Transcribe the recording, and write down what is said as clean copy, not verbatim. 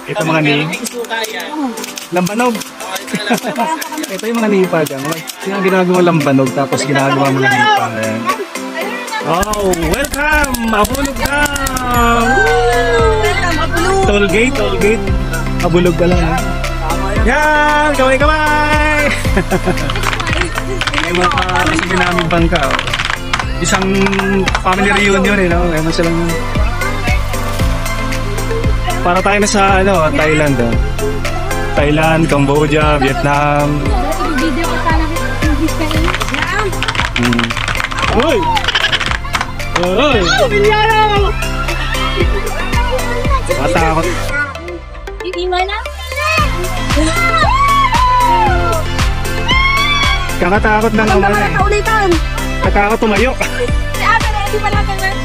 Ito mga ni lambanog. Ito yung mga nipa dyan. Yung ginagawa lambanog tapos ginagawa mga nipa. Oh, welcome! Abulog ka! Tollgate, tollgate. Abulog ka lang. Yan! Kamay-kamay! May mga kasi namin bangka. Isang family reunion eh, no? Kaya silang para tayo na sa Thailand. Thailand, Cambodia, Vietnam. Uy! Uy! Matakot. Kakatakot na naman eh. Natakot tumayo. Si ate na, hindi pala ganun.